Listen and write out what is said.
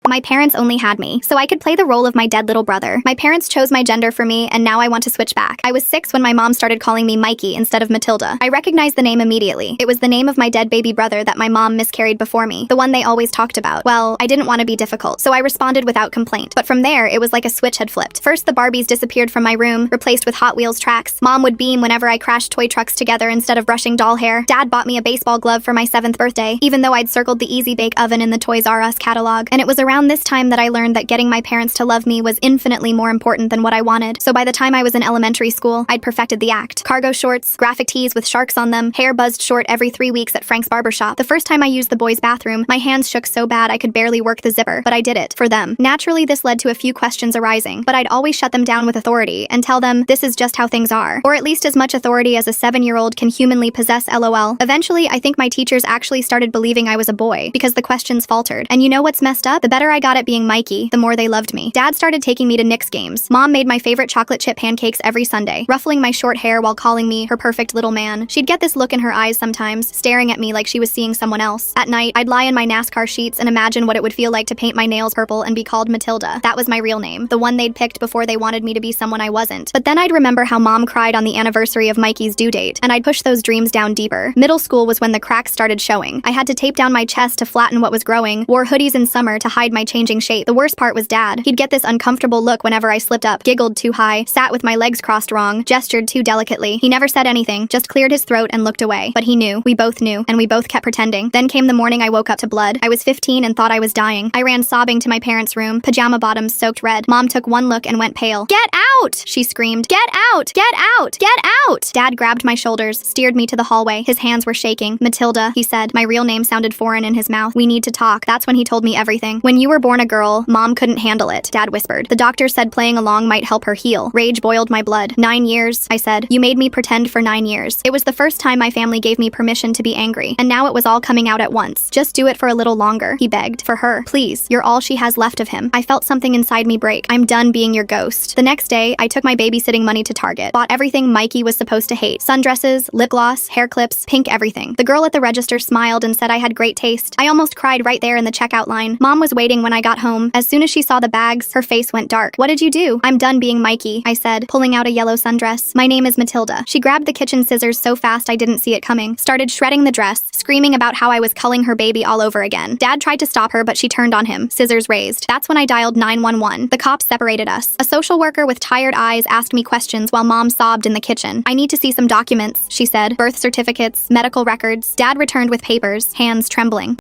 My parents only had me, so I could play the role of my dead little brother. My parents chose my gender for me, and now I want to switch back. I was 6 when my mom started calling me Mikey instead of Matilda. I recognized the name immediately. It was the name of my dead baby brother that my mom miscarried before me, the one they always talked about. Well, I didn't want to be difficult, so I responded without complaint. But from there, it was like a switch had flipped. First, the Barbies disappeared from my room, replaced with Hot Wheels tracks. Mom would beam whenever I crashed toy trucks together instead of brushing doll hair. Dad bought me a baseball glove for my 7th birthday, even though I'd circled the Easy Bake Oven in the Toys R Us catalog. And it was around this time that I learned that getting my parents to love me was infinitely more important than what I wanted. So by the time I was in elementary school, I'd perfected the act. Cargo shorts, graphic tees with sharks on them, hair buzzed short every 3 weeks at Frank's barbershop. The first time I used the boys' bathroom, my hands shook so bad I could barely work the zipper, but I did it. For them. Naturally, this led to a few questions arising, but I'd always shut them down with authority and tell them this is just how things are. Or at least as much authority as a 7-year-old can humanly possess, lol. Eventually, I think my teachers actually started believing I was a boy, because the questions faltered. And you know what's messed up? The better I got at being Mikey, the more they loved me. Dad started taking me to Knicks games. Mom made my favorite chocolate chip pancakes every Sunday, ruffling my short hair while calling me her perfect little man. She'd get this look in her eyes sometimes, staring at me like she was seeing someone else. At night, I'd lie in my NASCAR sheets and imagine what it would feel like to paint my nails purple and be called Matilda. That was my real name, the one they'd picked before they wanted me to be someone I wasn't. But then I'd remember how Mom cried on the anniversary of Mikey's due date, and I'd push those dreams down deeper. Middle school was when the cracks started showing. I had to tape down my chest to flatten what was growing, wore hoodies in summer to hide my changing shape. The worst part was Dad. He'd get this uncomfortable look whenever I slipped up, giggled too high, sat with my legs crossed wrong, gestured too delicately. He never said anything, just cleared his throat and looked away. But he knew. We both knew, and we both kept pretending. Then came the morning I woke up to blood. I was 15 and thought I was dying. I ran sobbing to my parents' room, pajama bottoms soaked red. Mom took one look and went pale. "Get out!" she screamed. "Get out! Get out! Get out!" Dad grabbed my shoulders, steered me to the hallway. His hands were shaking. "Matilda," he said. My real name sounded foreign in his mouth. "We need to talk." That's when he told me everything. "When you were born a girl, Mom couldn't handle it," Dad whispered. "The doctor said playing along might help her heal." Rage boiled my blood. 9 years, I said. "You made me pretend for 9 years. It was the first time my family gave me permission to be angry, and now it was all coming out at once. Just do it for a little longer," he begged. "For her. Please. You're all she has left of him." I felt something inside me break. I'm done being your ghost. The next day, I took my babysitting money to Target, bought everything Mikey was supposed to hate. Sundresses, lip gloss, hair clips, pink everything. The girl at the register smiled and said I had great taste. I almost cried right there in the checkout line. Mom was waiting when I got home. As soon as she saw the bags, her face went dark. "What did you do?" "I'm done being Mikey," I said, pulling out a yellow sundress. "My name is Matilda." She grabbed the kitchen scissors so fast I didn't see it coming, started shredding the dress, screaming about how I was culling her baby all over again. Dad tried to stop her, but she turned on him, scissors raised. That's when I dialed 911. The cops separated us. A social worker with tired eyes asked me questions while Mom sobbed in the kitchen. "I need to see some documents," she said. "Birth certificates, medical records." Dad returned with papers, hands trembling.